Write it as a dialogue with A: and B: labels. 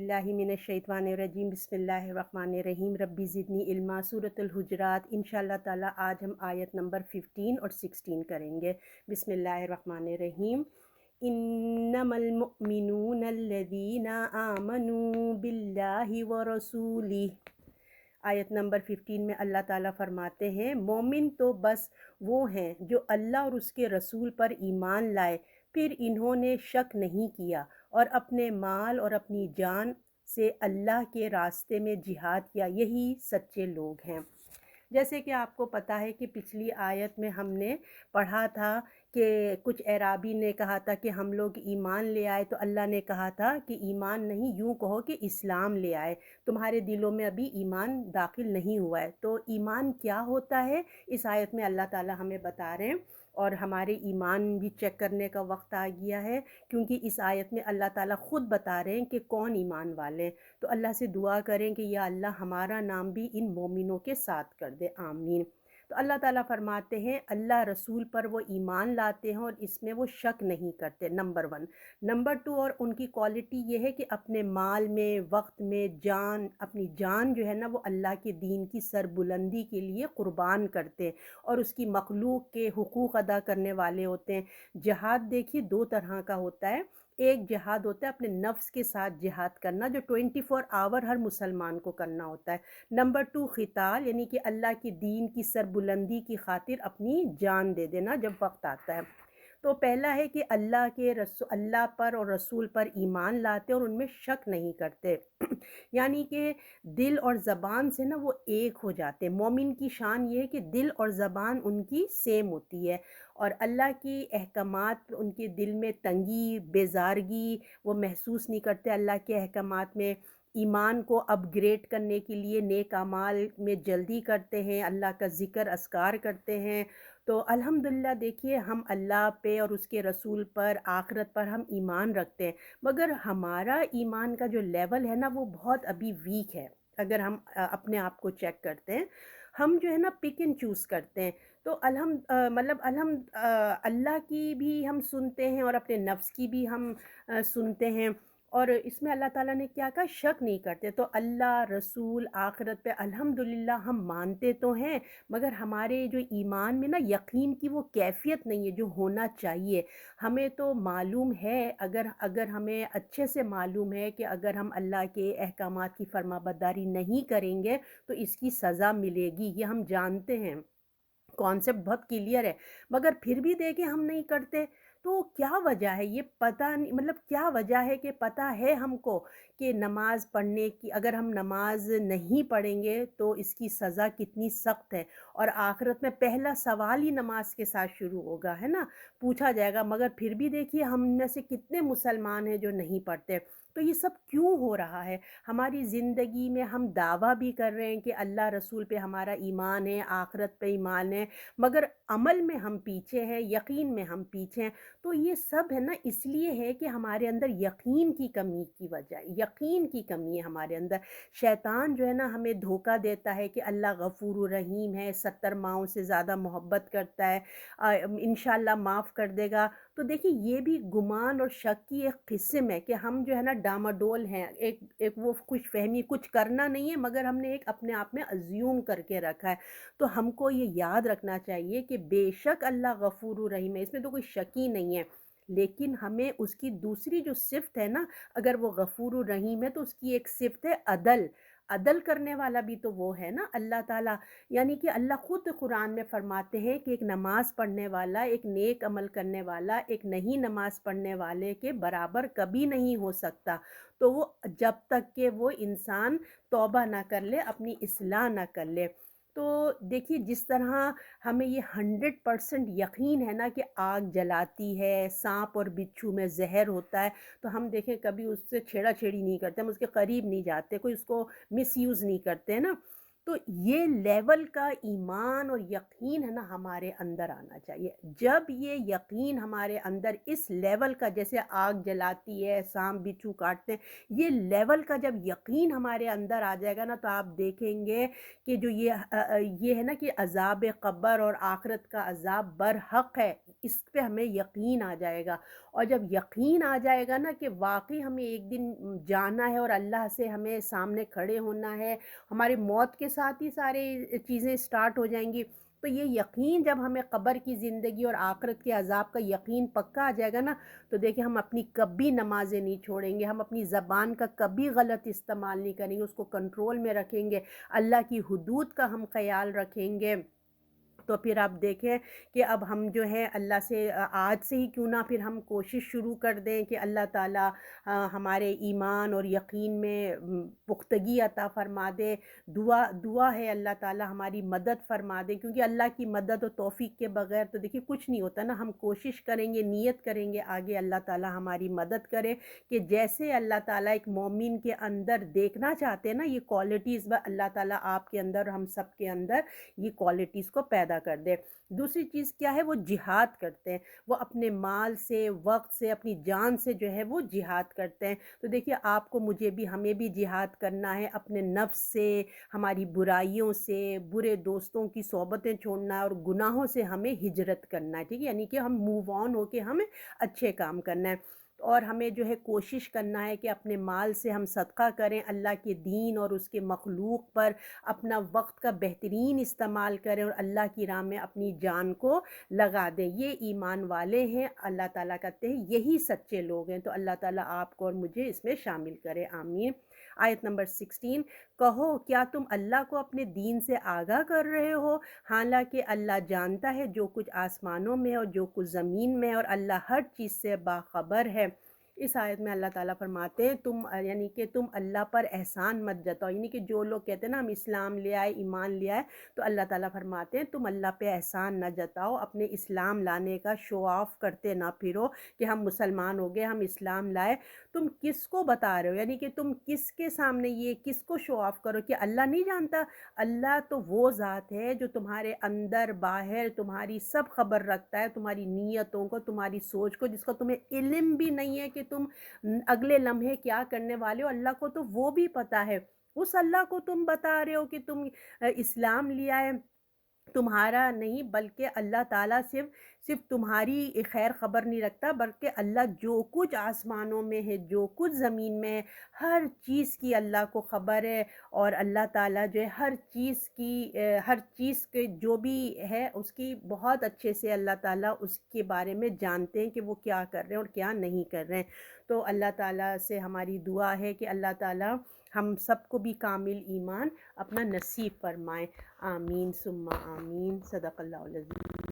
A: बिल्लाहि मिनश्शैतानिर्रजीम बिस्मिल्लाहिर्रहमानिर्रहीम रब्बी ज़िदनी इल्मा सूरतुल हुजरात। इंशाअल्लाह ताला आज हम आयत नंबर 15 और 16 करेंगे। बिस्मिल्लाहिर्रहमानिर्रहीम। इन्नमल मुअमिनूना अल्लज़ीना आमनू बिल्लाहि व रसूलिही। आयत नंबर 15 में अल्लाह ताला फरमाते हैं, मोमिन तो बस वो हैं जो अल्लाह और उसके रसूल पर ईमान लाए, फिर इन्होंने शक नहीं किया और अपने माल और अपनी जान से अल्लाह के रास्ते में जिहाद किया, यही सच्चे लोग हैं। जैसे कि आपको पता है कि पिछली आयत में हमने पढ़ा था कि कुछ एराबी ने कहा था कि हम लोग ईमान ले आए, तो अल्लाह ने कहा था कि ईमान नहीं, यूँ कहो कि इस्लाम ले आए, तुम्हारे दिलों में अभी ईमान दाखिल नहीं हुआ है। तो ईमान क्या होता है, इस आयत में अल्लाह ताला हमें बता रहे हैं, और हमारे ईमान भी चेक करने का वक्त आ गया है, क्योंकि इस आयत में अल्लाह ताला ख़ुद बता रहे हैं कि कौन ईमान वाले हैं। तो अल्लाह से दुआ करें कि या अल्लाह हमारा नाम भी इन मोमिनों के साथ कर दे, आमीन। तो अल्लाह ताला फरमाते हैं अल्लाह रसूल पर वो ईमान लाते हैं और इसमें वो शक नहीं करते, नंबर 1। नंबर 2, और उनकी क्वालिटी ये है कि अपने माल में, वक्त में, जान, अपनी जान जो है ना वो अल्लाह के दीन की सरबुलंदी के लिए क़ुरबान करते हैं और उसकी मखलूक के हुकूक़ अदा करने वाले होते हैं। जिहाद देखिए 2 तरह का होता है। एक जिहाद होता है अपने नफ्स के साथ जिहाद करना, जो 24 आवर हर मुसलमान को करना होता है। नंबर 2 क़िताल, यानी कि अल्लाह की दीन की सरबुलंदी की खातिर अपनी जान दे देना जब वक्त आता है। तो पहला है कि अल्लाह पर और रसूल पर ईमान लाते और उनमें शक नहीं करते यानी कि दिल और ज़बान से ना वो एक हो जाते हैं। मोमिन की शान ये है कि दिल और ज़बान उनकी सेम होती है और अल्लाह की अहकामात उनके दिल में तंगी, बेज़ारगी वो महसूस नहीं करते। अल्लाह के अहकामात में ईमान को अपग्रेड करने के लिए नेक अमाल में जल्दी करते हैं, अल्लाह का ज़िक्र अस्कार करते हैं। तो अल्हम्दुलिल्लाह देखिए, हम अल्लाह पे और उसके रसूल पर, आखिरत पर हम ईमान रखते हैं, मगर हमारा ईमान का जो लेवल है ना वो बहुत अभी वीक है। अगर हम अपने आप को चेक करते हैं, हम जो है ना पिक एंड चूज़ करते हैं। तो अल्लाह की भी हम सुनते हैं और अपने नफ्स की भी हम सुनते हैं, और इसमें अल्लाह ताला ने क्या कहा, शक नहीं करते। तो अल्लाह, रसूल, आखिरत पे अल्हम्दुलिल्लाह हम मानते तो हैं, मगर हमारे जो ईमान में ना यकीन की वो कैफियत नहीं है जो होना चाहिए। हमें तो मालूम है, अगर हमें अच्छे से मालूम है कि अगर हम अल्लाह के अहकामात की फरमाबरदारी नहीं करेंगे तो इसकी सज़ा मिलेगी, ये हम जानते हैं, कॉन्सेप्ट बहुत क्लियर है, मगर फिर भी देखें हम नहीं करते। तो क्या वजह है, ये पता नहीं, मतलब क्या वजह है कि पता है हमको कि नमाज़ पढ़ने की, अगर हम नमाज नहीं पढ़ेंगे तो इसकी सज़ा कितनी सख्त है, और आखिरत में पहला सवाल ही नमाज के साथ शुरू होगा, है ना, पूछा जाएगा। मगर फिर भी देखिए हम में से कितने मुसलमान हैं जो नहीं पढ़ते। तो ये सब क्यों हो रहा है? हमारी ज़िंदगी में हम दावा भी कर रहे हैं कि अल्लाह रसूल पे हमारा ईमान है, आखिरत पे ईमान है, मगर अमल में हम पीछे हैं, यकीन में हम पीछे हैं। तो ये सब है ना इसलिए है कि हमारे अंदर यकीन की कमी की वजह, यकीन की कमी है हमारे अंदर। शैतान जो है ना हमें धोखा देता है कि अल्लाह गफूर रहीम है, 70 माओं से ज़्यादा मोहब्बत करता है, इंशाअल्लाह माफ़ कर देगा। तो देखिए ये भी गुमान और शक की एक किस्म है कि हम जो है ना डामाडोल हैं, एक एक वो खुशफहमी, कुछ करना नहीं है मगर हमने एक अपने आप में अज्यूम करके रखा है। तो हमको ये याद रखना चाहिए कि बेशक अल्लाह गफूर रहीम है, इसमें तो कोई शक ही नहीं है, लेकिन हमें उसकी दूसरी जो सिफ़त है ना, अगर वो गफूर रहीम है तो उसकी एक सिफ़त है अदल। अदल करने वाला भी तो वो है ना अल्लाह ताला। यानी कि अल्लाह ख़ुद कुरान में फ़रमाते हैं कि एक नमाज़ पढ़ने वाला, एक नेक अमल करने वाला, एक नहीं नमाज़ पढ़ने वाले के बराबर कभी नहीं हो सकता। तो वो जब तक कि वो इंसान तौबा ना कर ले, अपनी इस्लाह ना कर ले। तो देखिए जिस तरह हमें ये 100% यकीन है ना कि आग जलाती है, साँप और बिच्छू में ज़हर होता है, तो हम देखें कभी उससे छेड़ा-छेड़ी नहीं करते, हम उसके करीब नहीं जाते, कोई उसको मिसयूज़ नहीं करते, है ना। تو یہ لیول کا ایمان اور یقین ہے نا ہمارے اندر آنا چاہیے. جب یہ یقین ہمارے اندر اس لیول کا، جیسے آگ جلاتی ہے، سانپ بچھو کاٹتے ہیں، یہ لیول کا جب یقین ہمارے اندر آ جائے گا نا، تو آپ دیکھیں گے کہ جو یہ ہے نا کہ عذاب قبر اور آخرت کا عذاب برحق ہے، اس پہ ہمیں یقین آ جائے گا. اور جب یقین آ جائے گا نا کہ واقعی ہمیں ایک دن جانا ہے اور اللہ سے ہمیں سامنے کھڑے ہونا ہے، ہماری موت کے ساتھ ہی سارے چیزیں سٹارٹ ہو جائیں گی. تو یہ یقین جب ہمیں قبر کی زندگی اور آخرت کے عذاب کا یقین پکا آ جائے گا نا، تو دیکھیں ہم اپنی کبھی نمازیں نہیں چھوڑیں گے، ہم اپنی زبان کا کبھی غلط استعمال نہیں کریں گے، اس کو کنٹرول میں رکھیں گے، اللہ کی حدود کا ہم خیال رکھیں گے. تو پھر آپ دیکھیں کہ اب ہم جو ہے اللہ سے آج سے ہی کیوں نہ پھر ہم کوشش شروع کر دیں کہ اللہ تعالیٰ ہمارے ایمان اور یقین میں پختگی عطا فرما دے. دعا ہے اللہ تعالیٰ ہماری مدد فرما دے، کیونکہ اللہ کی مدد و توفیق کے بغیر تو دیکھیے کچھ نہیں ہوتا نا. ہم کوشش کریں گے، نیت کریں گے، آگے اللہ تعالیٰ ہماری مدد کرے کہ جیسے اللہ تعالیٰ ایک مومن کے اندر دیکھنا چاہتے ہیں نا یہ کوالٹیز، اللہ تعالیٰ آپ کے اندر اور ہم سب کے اندر یہ کوالٹیز کو پیدا کر دے. دوسری چیز کیا ہے؟ وہ جہاد کرتے ہیں، وہ اپنے مال سے، وقت سے، اپنی جان سے جو ہے وہ جہاد کرتے ہیں. تو دیکھیے آپ کو، مجھے بھی، ہمیں بھی جہاد کرنا ہے اپنے نفس سے، ہماری برائیوں سے، برے دوستوں کی صحبتیں چھوڑنا ہے، اور گناہوں سے ہمیں ہجرت کرنا ہے. ٹھیک ہے، یعنی کہ ہم موو آن ہو کے ہمیں اچھے کام کرنا ہے. اور ہمیں جو ہے کوشش کرنا ہے کہ اپنے مال سے ہم صدقہ کریں، اللہ کے دین اور اس کے مخلوق پر اپنا وقت کا بہترین استعمال کریں، اور اللہ کی راہ میں اپنی جان کو لگا دیں. یہ ایمان والے ہیں، اللہ تعالیٰ کہتے ہیں یہی سچے لوگ ہیں. تو اللہ تعالیٰ آپ کو اور مجھے اس میں شامل کرے، آمین. آیت نمبر 16، کہو کیا تم اللہ کو اپنے دین سے آگاہ کر رہے ہو، حالانکہ اللہ جانتا ہے جو کچھ آسمانوں میں اور جو کچھ زمین میں ہے، اور اللہ ہر چیز سے باخبر ہے. اس آیت میں اللہ تعالیٰ فرماتے ہیں یعنی کہ تم اللہ پر احسان مت جتاؤ. یعنی کہ جو لوگ کہتے ہیں نا ہم اسلام لے آئے، ایمان لے آئے، تو اللہ تعالیٰ فرماتے ہیں تم اللہ پہ احسان نہ جتاؤ، اپنے اسلام لانے کا شو آف کرتے نہ پھرو کہ ہم مسلمان ہو گئے، ہم اسلام لائے. تم کس کو بتا رہے ہو؟ یعنی کہ تم کس کے سامنے یہ کس کو شو آف کرو کہ اللہ نہیں جانتا؟ اللہ تو وہ ذات ہے جو تمہارے اندر باہر تمہاری سب خبر رکھتا ہے، تمہاری نیتوں کو، تمہاری سوچ کو، جس کا تمہیں علم بھی نہیں ہے کہ تم اگلے لمحے کیا کرنے والے ہو. اللہ کو تو وہ بھی پتہ ہے. اس اللہ کو تم بتا رہے ہو کہ تم اسلام لیا ہے، تمہارا نہیں بلکہ اللہ تعالیٰ صرف تمہاری خیر خبر نہیں رکھتا، بلکہ اللہ جو کچھ آسمانوں میں ہے، جو کچھ زمین میں ہے، ہر چیز کی اللہ کو خبر ہے. اور اللہ تعالیٰ جو ہے ہر چیز کے جو بھی ہے اس کی بہت اچھے سے اللہ تعالیٰ اس کے بارے میں جانتے ہیں کہ وہ کیا کر رہے ہیں اور کیا نہیں کر رہے ہیں. تو اللہ تعالیٰ سے ہماری دعا ہے کہ اللہ تعالیٰ ہم سب کو بھی کامل ایمان اپنا نصیب فرمائیں. آمین ثم آمین. صدق اللہ العظیم.